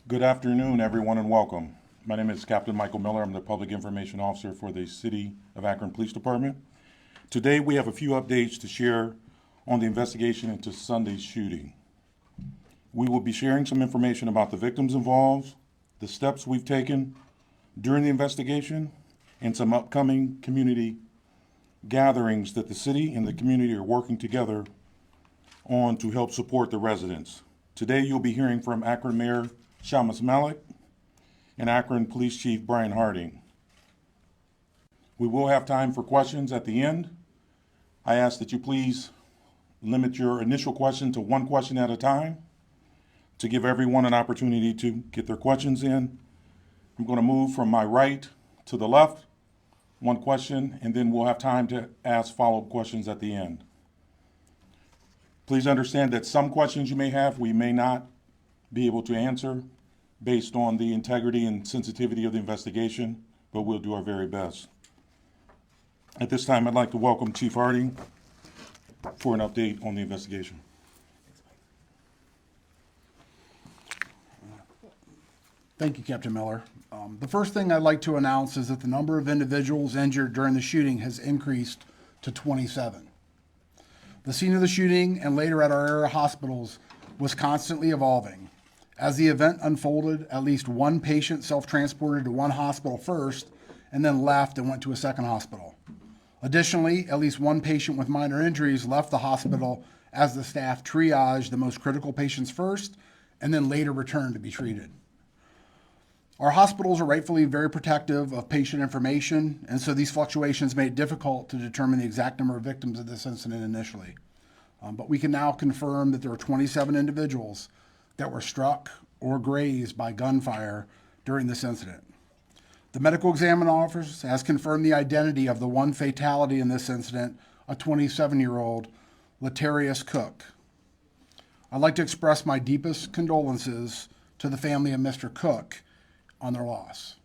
Good afternoon, everyone, and welcome. My name is Captain Michael Miller. I'm the Public Information Officer for the City of Akron Police Department. Today, we have a few updates to share on the investigation into Sunday's shooting. We will be sharing some information about the victims involved, the steps we've taken during the investigation, and some upcoming community gatherings that the city and the community are working together on to help support the residents. Today, you'll be hearing from Akron Mayor Shamus Malik and Akron Police Chief Brian Harding. We will have time for questions at the end. I ask that you please limit your initial question to one question at a time to give everyone an opportunity to get their questions in. I'm going to move from my right to the left, one question, and then we'll have time to ask follow-up questions at the end. Please understand that some questions you may have, we may not be able to answer based on the integrity and sensitivity of the investigation, but we'll do our very best. At this time, I'd like to welcome Chief Harding for an update on the investigation. Thank you, Captain Miller. The first thing I'd like to announce is that the number of individuals injured during the shooting has increased to 27. The scene of the shooting and later at our area hospitals was constantly evolving. As the event unfolded, at least one patient self-transported to one hospital first and then left and went to a second hospital. Additionally, at least one patient with minor injuries left the hospital as the staff triaged the most critical patients first and then later returned to be treated. Our hospitals are rightfully very protective of patient information, and so these fluctuations made it difficult to determine the exact number of victims of this incident initially. But we can now confirm that there were 27 individuals that were struck or grazed by gunfire during this incident. The medical examining officer has confirmed the identity of the one fatality in this incident, a 27-year-old Latarius Cook. I'd like to express my deepest condolences to the family of Mr. Cook on their loss.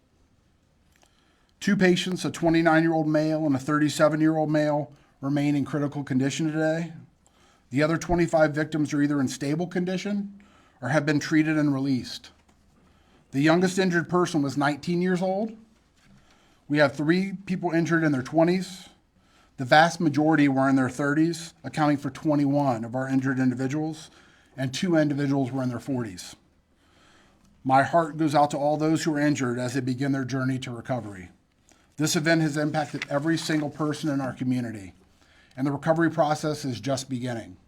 Two patients, a 29-year-old male and a 37-year-old male, remain in critical condition today. The other 25 victims are either in stable condition or have been treated and released. The youngest injured person was 19 years old. We have 3 people injured in their 20s. The vast majority were in their 30s, accounting for 21 of our injured individuals, and 2 individuals were in their 40s. My heart goes out to all those who are injured as they begin their journey to recovery. This event has impacted every single person in our community, and the recovery process is just beginning.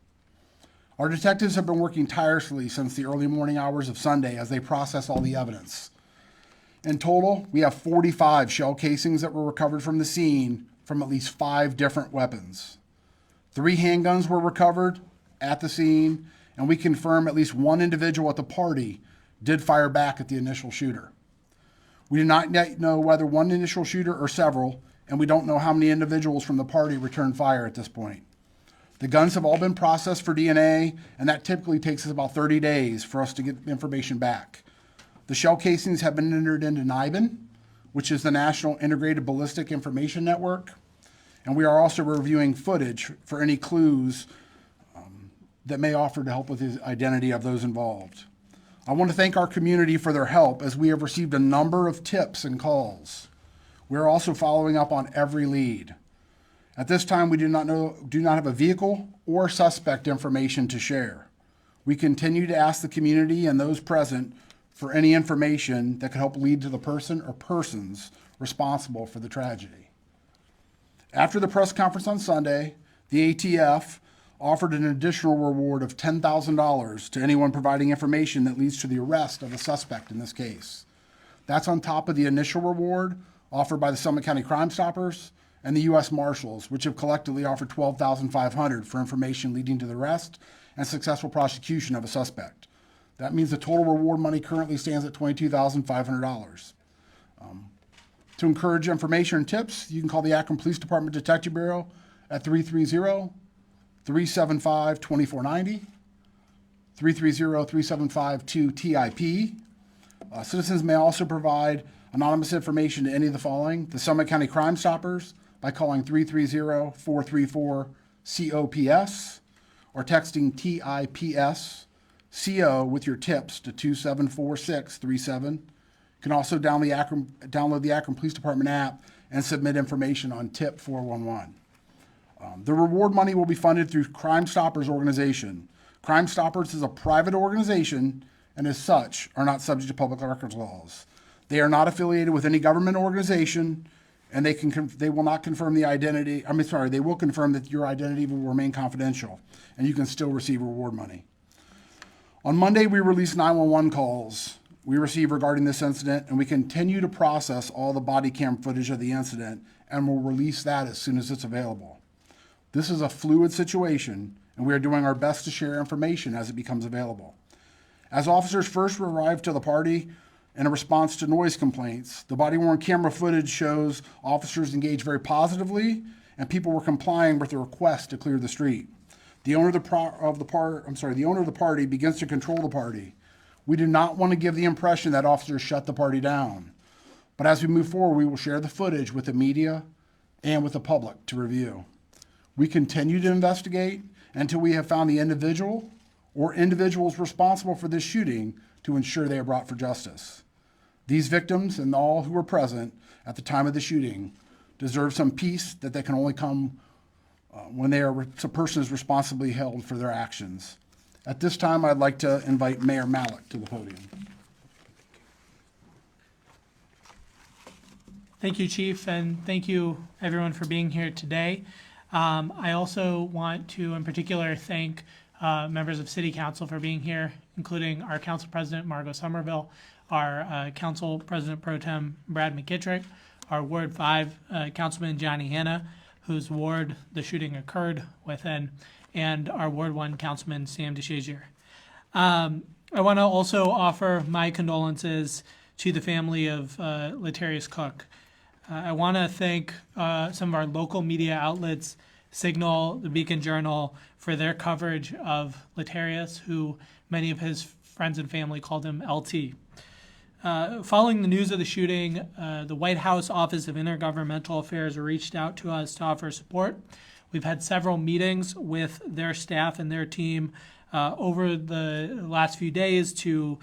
Our detectives have been working tirelessly since the early morning hours of Sunday as they process all the evidence. In total, we have 45 shell casings that were recovered from the scene from at least 5 different weapons. 3 handguns were recovered at the scene, and we confirm at least one individual at the party did fire back at the initial shooter. We do not yet know whether one initial shooter or several, and we don't know how many individuals from the party returned fire at this point. The guns have all been processed for DNA, and that typically takes us about 30 days for us to get information back. The shell casings have been entered into NIBIN, which is the National Integrated Ballistic Information Network, and we are also reviewing footage for any clues that may offer to help with the identity of those involved. I want to thank our community for their help as we have received a number of tips and calls. We are also following up on every lead. At this time, we do not have a vehicle or suspect information to share. We continue to ask the community and those present for any information that could help lead to the person or persons responsible for the tragedy. After the press conference on Sunday, the ATF offered an additional reward of $10,000 to anyone providing information that leads to the arrest of a suspect in this case. That's on top of the initial reward offered by the Summit County Crime Stoppers and the U.S. Marshals, which have collectively offered $12,500 for information leading to the arrest and successful prosecution of a suspect. That means the total reward money currently stands at $22,500. To encourage information and tips, you can call the Akron Police Department Detective Bureau at 330-375-2490, 330-375-2-TIP. Citizens may also provide anonymous information to any of the following: the Summit County Crime Stoppers by calling 330-434-COPS or texting TIPS CO with your tips to 274637. You can also download the Akron Police Department app and submit information on tip 411. The reward money will be funded through Crime Stoppers organization. Crime Stoppers is a private organization and as such are not subject to public records laws. They are not affiliated with any government organization, and they will not confirm the identity. They will confirm that your identity will remain confidential, and you can still receive reward money. On Monday, we released 911 calls we received regarding this incident, and we continue to process all the body cam footage of the incident, and we'll release that as soon as it's available. This is a fluid situation, and we are doing our best to share information as it becomes available. As officers first arrived to the party in a response to noise complaints, the body-worn camera footage shows officers engaged very positively, and people were complying with the request to clear the street. The owner of the party begins to control the party. We do not want to give the impression that officers shut the party down. But as we move forward, we will share the footage with the media and with the public to review. We continue to investigate until we have found the individual or individuals responsible for this shooting to ensure they are brought for justice. These victims and all who were present at the time of the shooting deserve some peace that they can only come when a person is responsibly held for their actions. At this time, I'd like to invite Mayor Malik to the podium. Thank you, Chief, and thank you, everyone, for being here today. I also want to, in particular, thank members of City Council for being here, including our Council President, Margot Somerville, our Council President Pro Tem, Brad McKittrick, our Ward 5 Councilman, Johnny Hanna, whose ward the shooting occurred within, and our Ward 1 Councilman, Sam DeShazier. I want to also offer my condolences to the family of Latarius Cook. I want to thank some of our local media outlets, Signal, the Beacon Journal, for their coverage of Latarius, who many of his friends and family called him LT. Following the news of the shooting, the White House Office of Intergovernmental Affairs reached out to us to offer support. We've had several meetings with their staff and their team over the last few days to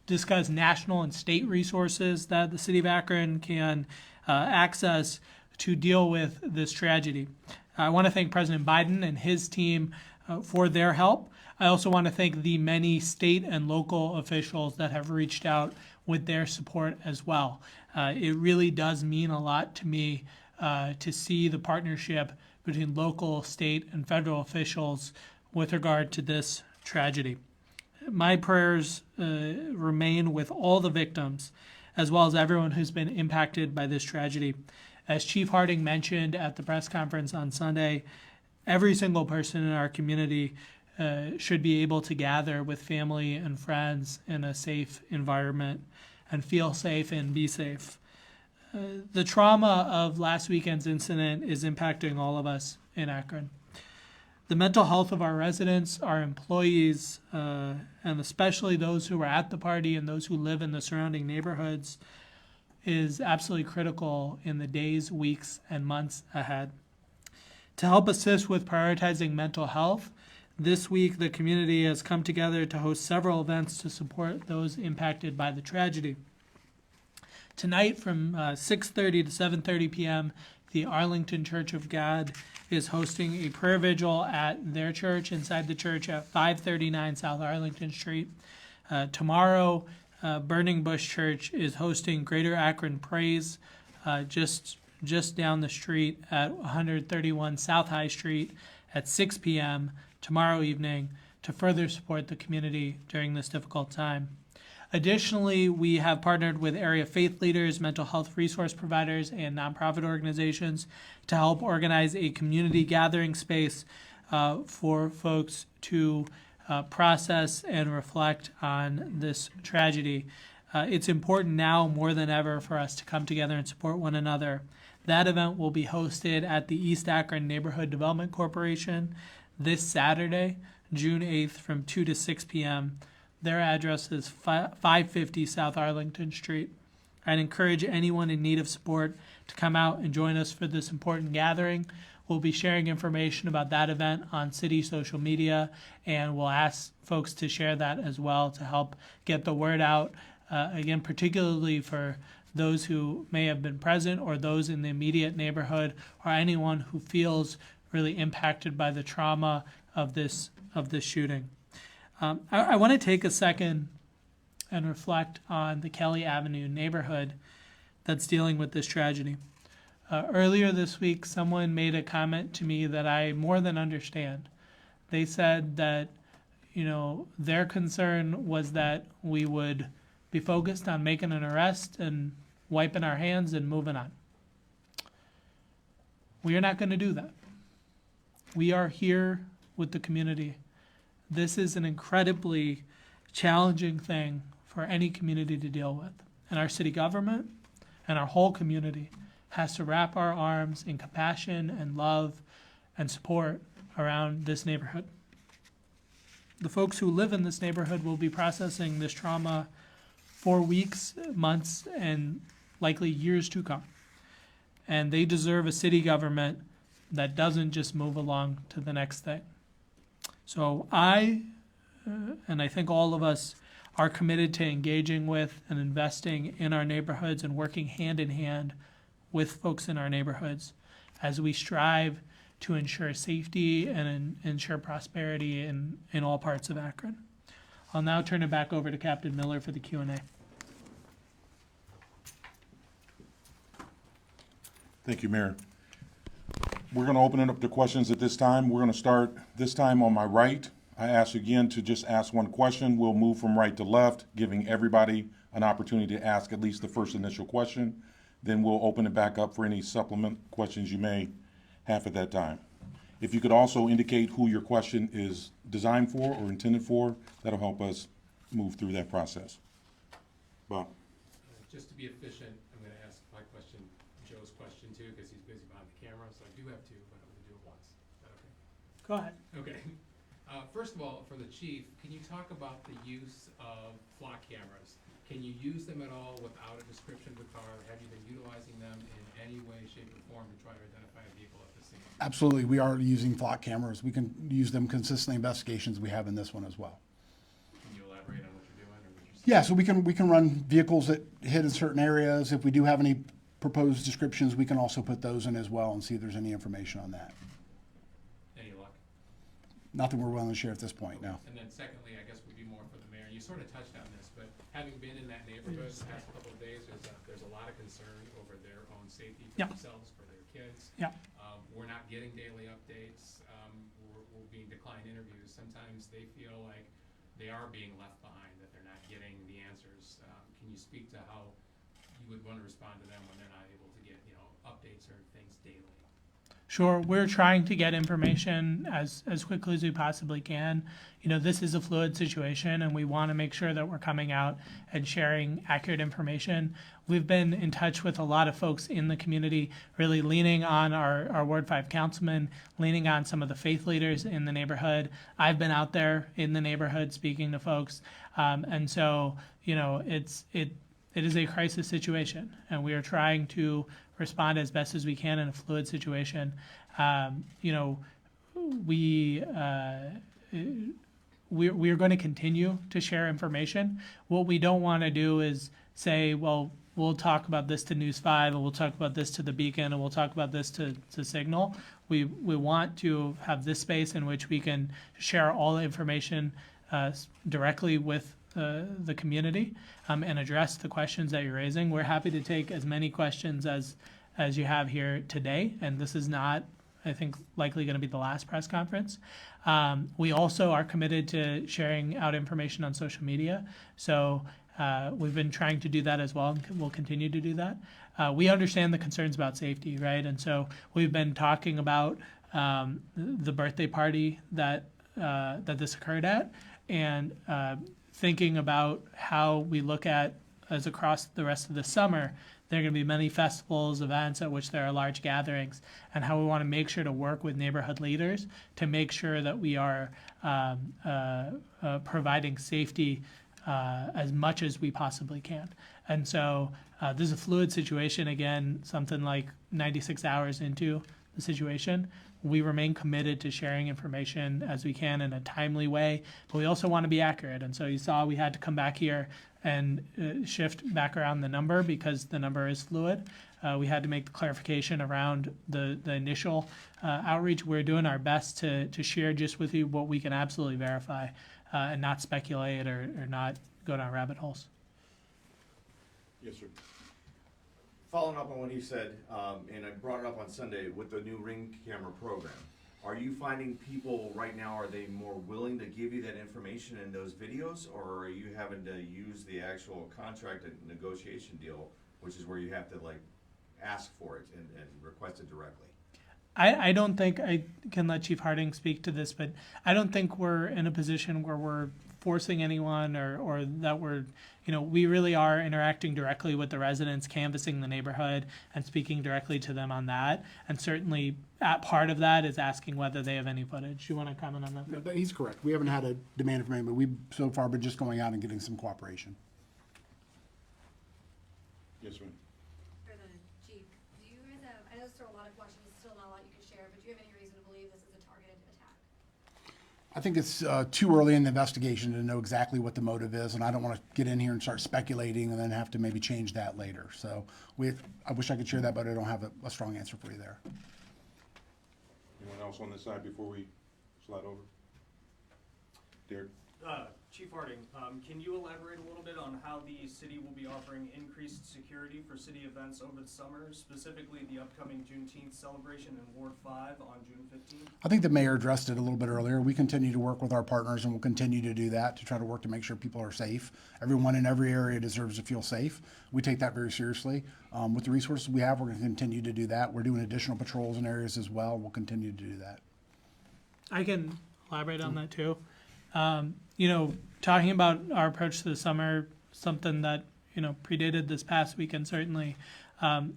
discuss national and state resources that the City of Akron can access to deal with this tragedy. I want to thank President Biden and his team for their help. I also want to thank the many state and local officials that have reached out with their support as well. It really does mean a lot to me to see the partnership between local, state, and federal officials with regard to this tragedy. My prayers remain with all the victims, as well as everyone who's been impacted by this tragedy. As Chief Harding mentioned at the press conference on Sunday, every single person in our community should be able to gather with family and friends in a safe environment and feel safe and be safe. The trauma of last weekend's incident is impacting all of us in Akron. The mental health of our residents, our employees, and especially those who were at the party and those who live in the surrounding neighborhoods is absolutely critical in the days, weeks, and months ahead. To help assist with prioritizing mental health, this week the community has come together to host several events to support those impacted by the tragedy. Tonight from 6:30 to 7:30 p.m., the Arlington Church of God is hosting a prayer vigil at their church inside the church at 539 South Arlington Street. Tomorrow, Burning Bush Church is hosting Greater Akron Praise just down the street at 131 South High Street at 6 p.m. tomorrow evening to further support the community during this difficult time. Additionally, we have partnered with area faith leaders, mental health resource providers, and nonprofit organizations to help organize a community gathering space for folks to process and reflect on this tragedy. It's important now more than ever for us to come together and support one another. That event will be hosted at the East Akron Neighborhood Development Corporation this Saturday, June 8th from 2 to 6 p.m. Their address is 550 South Arlington Street. I'd encourage anyone in need of support to come out and join us for this important gathering. We'll be sharing information about that event on city social media, and we'll ask folks to share that as well to help get the word out, again, particularly for those who may have been present or those in the immediate neighborhood or anyone who feels really impacted by the trauma of this shooting. I want to take a second and reflect on the Kelly Avenue neighborhood that's dealing with this tragedy. Earlier this week, someone made a comment to me that I more than understand. They said that, their concern was that we would be focused on making an arrest and wiping our hands and moving on. We are not going to do that. We are here with the community. This is an incredibly challenging thing for any community to deal with. And our city government and our whole community has to wrap our arms in compassion and love and support around this neighborhood. The folks who live in this neighborhood will be processing this trauma for weeks, months, and likely years to come. And they deserve a city government that doesn't just move along to the next thing. So and I think all of us, are committed to engaging with and investing in our neighborhoods and working hand in hand with folks in our neighborhoods as we strive to ensure safety and ensure prosperity in all parts of Akron. I'll now turn it back over to Captain Miller for the Q&A. Thank you, Mayor. We're going to open it up to questions at this time. We're going to start this time on my right. I ask again to just ask one question. We'll move from right to left, giving everybody an opportunity to ask at least the first initial question. Then we'll open it back up for any supplement questions you may have at that time. If you could also indicate who your question is designed for or intended for, that'll help us move through that process. Bob. Just to be efficient, I'm going to ask my question, Joe's question too, because he's busy behind the camera. So I do have two, but I'm going to do it once. Is that okay? Go ahead. Okay. First of all, for the chief, can you talk about the use of flock cameras? Can you use them at all without a description of the car? Have you been utilizing them in any way, shape, or form to try to identify a vehicle at the scene? Absolutely, we are using flock cameras. We can use them consistently in investigations. We have in this one as well. Can you elaborate on what you're doing or what you're seeing? Yeah, so we can run vehicles that hit in certain areas. If we do have any proposed descriptions, we can also put those in as well and see if there's any information on that. Any luck? Nothing we're willing to share at this point, no. And then secondly, I guess would be more for the mayor. You sort of touched on this, but having been in that neighborhood the past couple of days, there's a lot of concern over their own safety for Yeah. themselves, for their kids. Yeah. We're not getting daily updates. We're being declined interviews. Sometimes they feel like they are being left behind, that they're not getting the answers. Can you speak to how you would want to respond to them when they're not able to get, updates or things daily? Sure, we're trying to get information as quickly as we possibly can. This is a fluid situation, and we want to make sure that we're coming out and sharing accurate information. We've been in touch with a lot of folks in the community, really leaning on our Ward 5 councilman, leaning on some of the faith leaders in the neighborhood. I've been out there in the neighborhood speaking to folks, and so it is a crisis situation, and we are trying to respond as best as we can in a fluid situation. We are going to continue to share information. What we don't want to do is say, well, we'll talk about this to News 5, and we'll talk about this to the Beacon, and we'll talk about this to Signal. We want to have this space in which we can share all the information directly with the community and address the questions that you're raising. We're happy to take as many questions as you have here today, and this is not, I think, likely going to be the last press conference. We also are committed to sharing out information on social media, so we've been trying to do that as well, and we'll continue to do that. We understand the concerns about safety, right? And so we've been talking about the birthday party that this occurred at, and thinking about how we look at, as across the rest of the summer, there are going to be many festivals, events at which there are large gatherings, and how we want to make sure to work with neighborhood leaders to make sure that we are providing safety as much as we possibly can. And so this is a fluid situation. Again, something like 96 hours into the situation, we remain committed to sharing information as we can in a timely way, but we also want to be accurate. And so you saw we had to come back here and shift back around the number because the number is fluid. We had to make the clarification around the initial outreach. We're doing our best to share just with you what we can absolutely verify and not speculate or not go down rabbit holes. Yes, sir. Following up on what he said, and I brought it up on Sunday with the new Ring camera program, are you finding people right now, are they more willing to give you that information in those videos, or are you having to use the actual contract and negotiation deal, which is where you have to like ask for it and request it directly? I don't think, I can let Chief Harding speak to this, but I don't think we're in a position where we're forcing anyone or that we're, we really are interacting directly with the residents, canvassing the neighborhood and speaking directly to them on that. And certainly part of that is asking whether they have any footage. You want to comment on that? No, he's correct. We haven't had a demand from anybody. We've so far been just going out and getting some cooperation. Yes, ma'am. For the chief, do you guys have, I know there's still a lot of questions, still not a lot you can share, but do you have any reason to believe this is a targeted attack? I think it's too early in the investigation to know exactly what the motive is, and I don't want to get in here and start speculating and then have to maybe change that later. So I wish I could share that, but I don't have a strong answer for you there. Anyone else on this side before we slide over? Derek? Chief Harding, can you elaborate a little bit on how the city will be offering increased security for city events over the summer, specifically the upcoming Juneteenth celebration in Ward 5 on June 15th? I think the mayor addressed it a little bit earlier. We continue to work with our partners, and we'll continue to do that to try to work to make sure people are safe. Everyone in every area deserves to feel safe. We take that very seriously. With the resources we have, we're going to continue to do that. We're doing additional patrols in areas as well. We'll continue to do that. I can elaborate on that too. Talking about our approach to the summer, something that, predated this past weekend, certainly,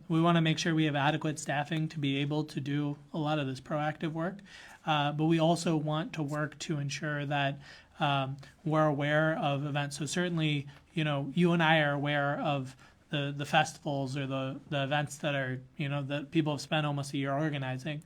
we want to make sure we have adequate staffing to be able to do a lot of this proactive work. But we also want to work to ensure that we're aware of events. So certainly, you and I are aware of the festivals or the events that are, that people have spent almost a year organizing.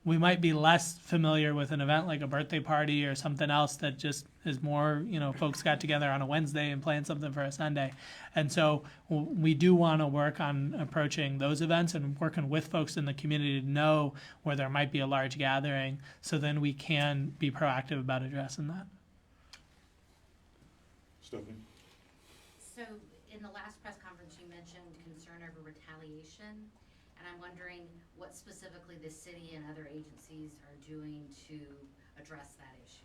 We might be less familiar with an event like a birthday party or something else that just is more, folks got together on a Wednesday and planned something for a Sunday. And so we do want to work on approaching those events and working with folks in the community to know where there might be a large gathering, so then we can be proactive about addressing that. Stephanie? So in the last press conference, you mentioned concern over retaliation, and I'm wondering what specifically the city and other agencies are doing to address that issue.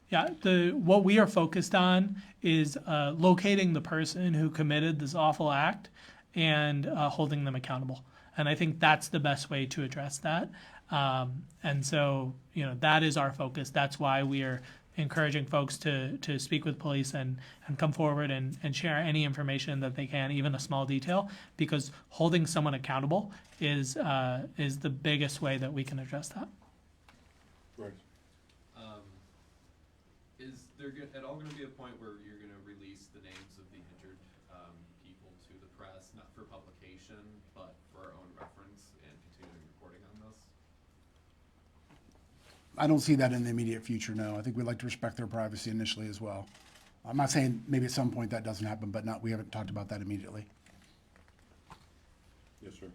Yeah, what we are focused on is locating the person who committed this awful act and holding them accountable. And I think that's the best way to address that. And so, that is our focus. That's why we are encouraging folks to speak with police and come forward and share any information that they can, even a small detail, because holding someone accountable is the biggest way that we can address that. Right. Is there at all going to be a point where you're going to release the names of the injured people to the press, not for publication, but for our own reference and continuing reporting on this? I don't see that in the immediate future, no. I think we'd like to respect their privacy initially as well. I'm not saying maybe at some point that doesn't happen, but we haven't talked about that immediately. Yes, sir.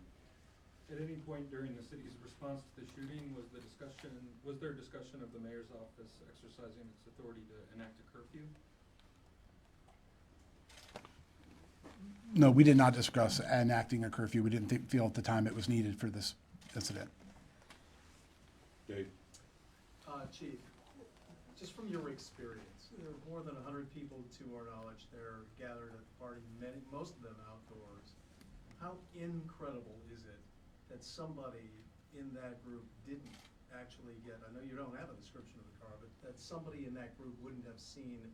At any point during the city's response to the shooting, was there a discussion of the mayor's office exercising its authority to enact a curfew? No, we did not discuss enacting a curfew. We didn't feel at the time it was needed for this incident. Dave? Chief, just from your experience, there are more than 100 people, to our knowledge, there gathered at the party, most of them outdoors. How incredible is it that somebody in that group didn't actually get, I know you don't have a description of the car, but that somebody in that group wouldn't have seen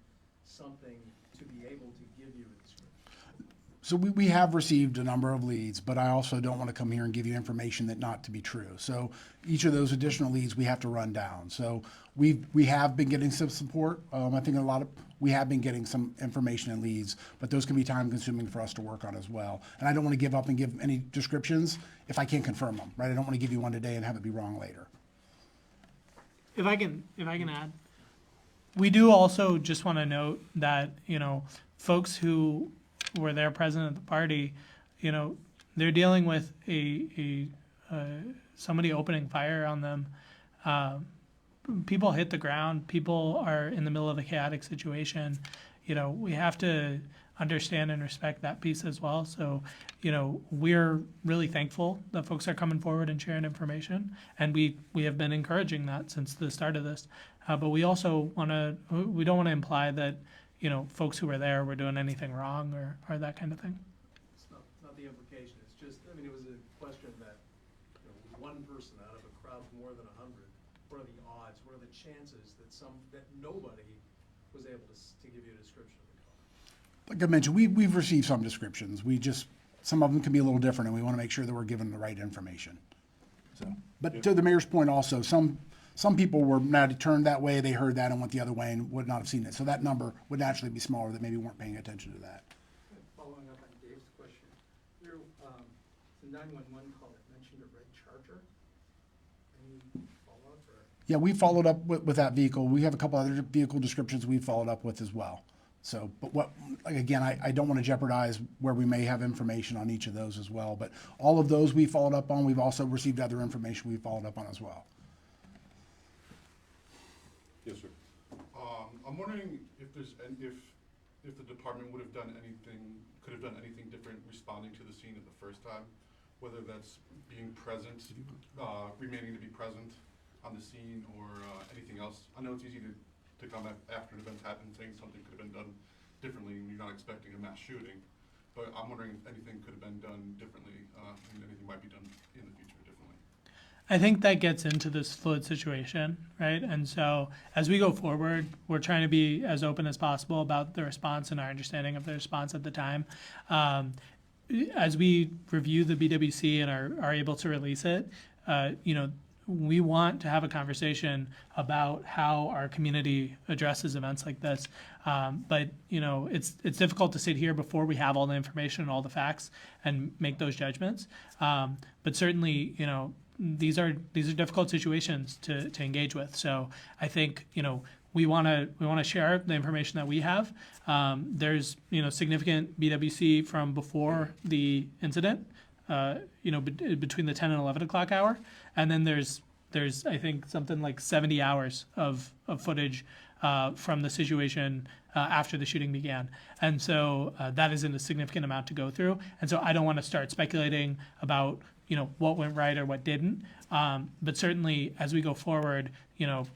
something to be able to give you a description? So we have received a number of leads, but I also don't want to come here and give you information that not to be true. So each of those additional leads we have to run down. So we have been getting some support. I think we have been getting some information and leads, but those can be time consuming for us to work on as well. And I don't want to give up and give any descriptions if I can't confirm them, right? I don't want to give you one today and have it be wrong later. If I can add, we do also just want to note that, folks who were there present at the party, they're dealing with somebody opening fire on them. People hit the ground. People are in the middle of a chaotic situation. We have to understand and respect that piece as well. So, we're really thankful that folks are coming forward and sharing information, and we have been encouraging that since the start of this. But we also we don't want to imply that, folks who were there were doing anything wrong or that kind of thing. It's not the implication, it's just, it was a question that, one person out of a crowd of more than 100, what are the odds, what are the chances that nobody was able to give you a description of the car? Like I mentioned, we've received some descriptions. Some of them can be a little different, and we want to make sure that we're given the right information. So, but to the mayor's point also, some people were not turned that way, they heard that and went the other way and would not have seen it. So that number would naturally be smaller that maybe weren't paying attention to that. Following up on Dave's question, the 911 call that mentioned a red Charger. Any follow-up or? Yeah, we followed up with that vehicle. We have a couple other vehicle descriptions we followed up with as well. So, but again, I don't want to jeopardize where we may have information on each of those as well. But all of those we followed up on. We've also received other information we followed up on as well. Yes, sir. I'm wondering if the department could have done anything different responding to the scene at the first time, whether that's being present, remaining to be present on the scene, or anything else. I know it's easy to come after an event's happened saying something could have been done differently and you're not expecting a mass shooting, but I'm wondering if anything could have been done differently, and anything might be done in the future differently. I think that gets into this fluid situation, right? And so as we go forward, we're trying to be as open as possible about the response and our understanding of the response at the time. As we review the BWC and are able to release it, we want to have a conversation about how our community addresses events like this. But it's difficult to sit here before we have all the information and all the facts and make those judgments. But certainly, these are difficult situations to engage with. So I think we want to share the information that we have. There's significant BWC from before the incident, between the 10 and 11 o'clock hour, and then there's I think something like 70 hours of footage from the situation after the shooting began. And so that isn't a significant amount to go through. And so I don't want to start speculating about what went right or what didn't. But certainly as we go forward,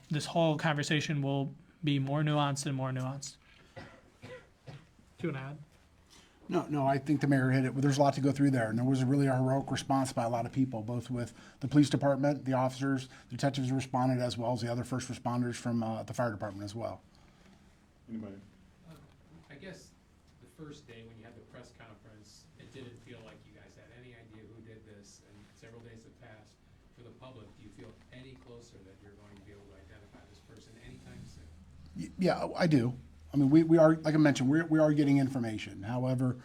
this whole conversation will be more nuanced and more nuanced. Do you want to add? No, I think the mayor hit it. There's a lot to go through there, and there was really a heroic response by a lot of people, both with the police department, the officers, detectives who responded, as well as the other first responders from the fire department as well. Anybody? I guess the first day when you had the press conference, it didn't feel like you guys had any idea who did this, and several days have passed. For the public, do you feel any closer that you're going to be able to identify this person anytime soon? Yeah, I do. I mean, we are, like I mentioned, we are getting information. However,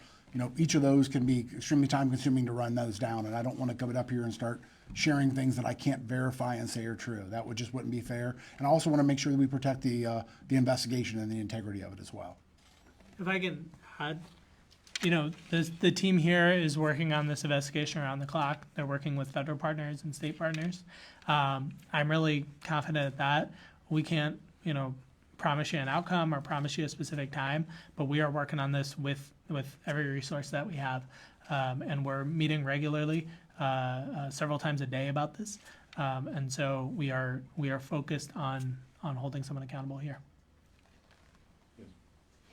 each of those can be extremely time consuming to run those down, and I don't want to come up here and start sharing things that I can't verify and say are true. That wouldn't be fair. And I also want to make sure that we protect the investigation and the integrity of it as well. If I can add, the team here is working on this investigation around the clock. They're working with federal partners and state partners. I'm really confident that we can't, promise you an outcome or promise you a specific time, but we are working on this with every resource that we have. And we're meeting regularly, several times a day about this. And so we are focused on holding someone accountable here.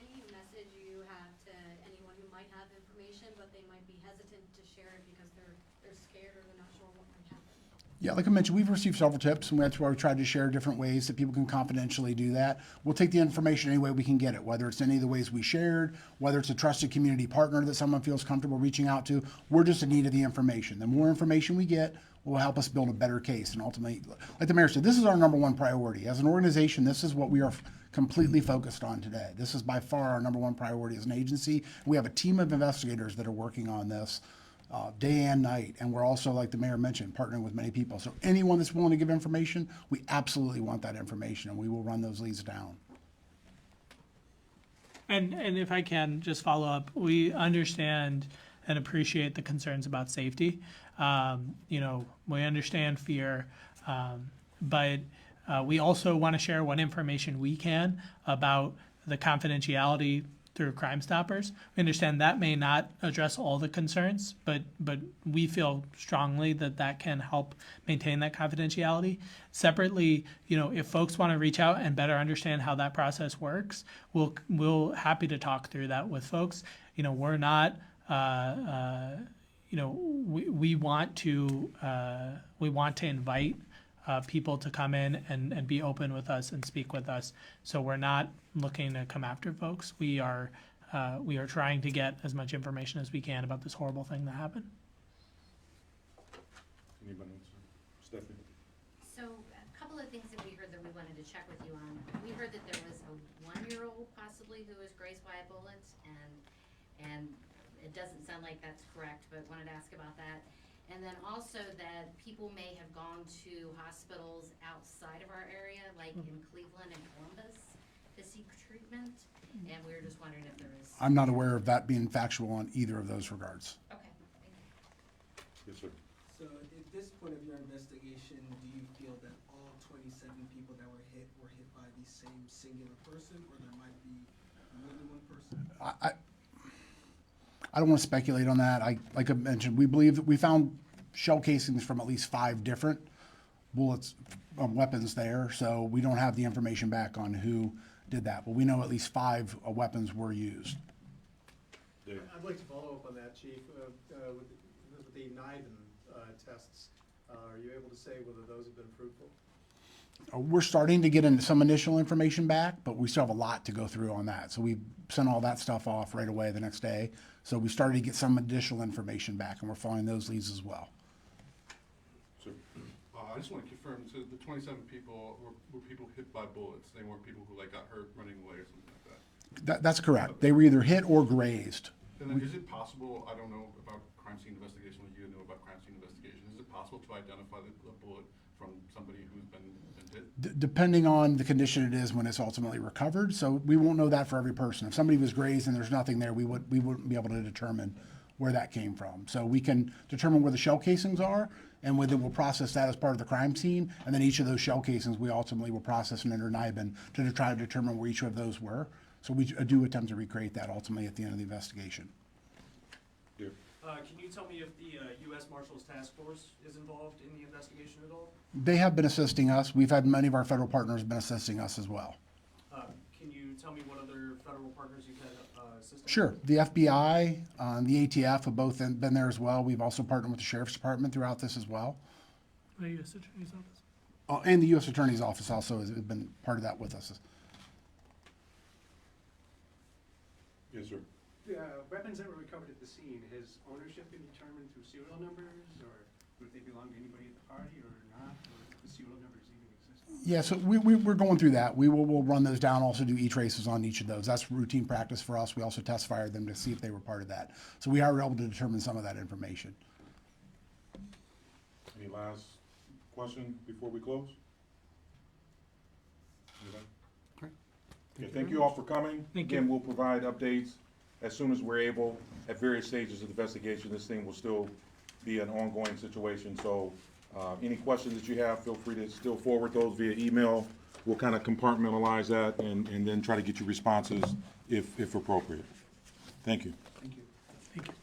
Any message you have to anyone who might have information, but they might be hesitant to share it because they're scared or they're not sure what might happen? Yeah, like I mentioned, we've received several tips, and that's why we tried to share different ways that people can confidentially do that. We'll take the information any way we can get it, whether it's any of the ways we shared, whether it's a trusted community partner that someone feels comfortable reaching out to. We're just in need of the information. The more information we get will help us build a better case. And ultimately, like the mayor said, this is our number one priority. As an organization, this is what we are completely focused on today. This is by far our number one priority as an agency. We have a team of investigators that are working on this day and night. And we're also, like the mayor mentioned, partnering with many people. So anyone that's willing to give information, we absolutely want that information, and we will run those leads down. And if I can just follow up, we understand and appreciate the concerns about safety. You know, we understand fear, but we also want to share what information we can about the confidentiality through Crime Stoppers. We understand that may not address all the concerns, but we feel strongly that that can help maintain that confidentiality. Separately, you know, if folks want to reach out and better understand how that process works, we'll happy to talk through that with folks. You know, we're not, you know, we want to invite people to come in and be open with us and speak with us. So we're not looking to come after folks. We are trying to get as much information as we can about this horrible thing that happened. Anybody else? Stephanie? So a couple of things that we heard that we wanted to check with you on. We heard that there was a 1-year-old possibly who was grazed by a bullet, and it doesn't sound like that's correct, but wanted to ask about that. And then also that people may have gone to hospitals outside of our area, like in Cleveland and Columbus, to seek treatment. And we were just wondering if there is. I'm not aware of that being factual on either of those regards. Okay, thank you. Yes, sir. So at this point of your investigation, do you feel that all 27 people that were hit by the same singular person, or there might be more than one person? I don't want to speculate on that. Like I mentioned, we believe that we found shell casings from at least 5 different bullets, weapons there. So we don't have the information back on who did that, but we know at least 5 weapons were used. Dave? I'd like to follow up on that, Chief. With the NIBIN tests, are you able to say whether those have been fruitful? We're starting to get into some initial information back, but we still have a lot to go through on that. So we sent all that stuff off right away the next day. So we started to get some additional information back, and we're following those leads as well. Sir? I just want to confirm, so the 27 people were people hit by bullets. They weren't people who like got hurt running away or something like that. That's correct. They were either hit or grazed. And then is it possible, I don't know about crime scene investigation, like you know about crime scene investigation, is it possible to identify the bullet from somebody who's been hit? Depending on the condition it is when it's ultimately recovered. So we won't know that for every person. If somebody was grazed and there's nothing there, we wouldn't be able to determine where that came from. So we can determine where the shell casings are, and then we'll process that as part of the crime scene. And then each of those shell casings, we ultimately will process and enter NIBIN to try to determine where each of those were. So we do attempt to recreate that ultimately at the end of the investigation. Yeah. Can you tell me if the U.S. Marshals Task Force is involved in the investigation at all? They have been assisting us. We've had many of our federal partners been assisting us as well. Can you tell me what other federal partners you've had assisting? Sure. The FBI, the ATF have both been there as well. We've also partnered with the Sheriff's Department throughout this as well. The U.S. Attorney's Office. And the U.S. Attorney's Office also has been part of that with us. Yes, sir. The weapons that were recovered at the scene, has ownership been determined through serial numbers, or would they belong to anybody at the party or not, or if the serial numbers even exist? Yeah, so we're going through that. We'll run those down, also do e-traces on each of those. That's routine practice for us. We also test fire them to see if they were part of that. So we are able to determine some of that information. Any last question before we close? Anybody? Okay, thank you all for coming. Thank you. Again, we'll provide updates as soon as we're able at various stages of the investigation. This thing will still be an ongoing situation. So any questions that you have, feel free to still forward those via email. We'll kind of compartmentalize that and then try to get you responses if appropriate. Thank you. Thank you. Thank you.